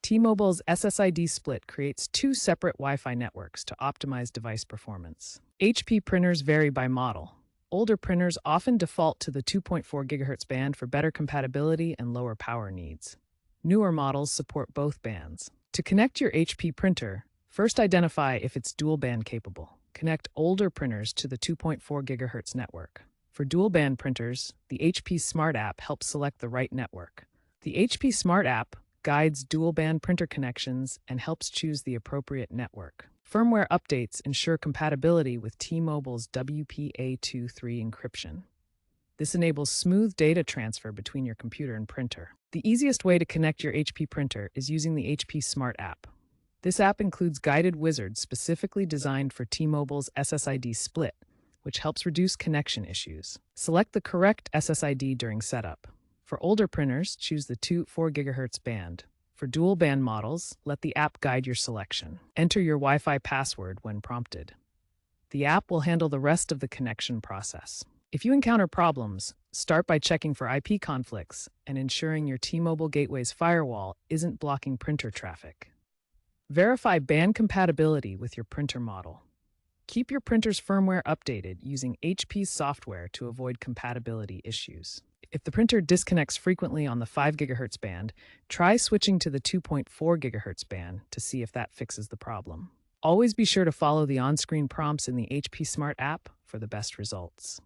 T-Mobile's SSID split creates two separate Wi-Fi networks to optimize device performance. HP printers vary by model. Older printers often default to the 2.4 GHz band for better compatibility and lower power needs. Newer models support both bands. To connect your HP printer, first identify if it's dual-band capable. Connect older printers to the 2.4 GHz network. For dual-band printers, the HP Smart app helps select the right network. The HP Smart app guides dual-band printer connections and helps choose the appropriate network. Firmware updates ensure compatibility with T-Mobile's WPA23 encryption. This enables smooth data transfer between your computer and printer. The easiest way to connect your HP printer is using the HP Smart app. This app includes guided wizards specifically designed for T-Mobile's SSID split, which helps reduce connection issues. Select the correct SSID during setup. For older printers, choose the 2.4 GHz band. For dual-band models, let the app guide your selection. Enter your Wi-Fi password when prompted. The app will handle the rest of the connection process. If you encounter problems, start by checking for IP conflicts and ensuring your T-Mobile gateway's firewall isn't blocking printer traffic. Verify band compatibility with your printer model. Keep your printer's firmware updated using HP's software to avoid compatibility issues. If the printer disconnects frequently on the 5 GHz band, try switching to the 2.4 GHz band to see if that fixes the problem. Always be sure to follow the on-screen prompts in the HP Smart app for the best results.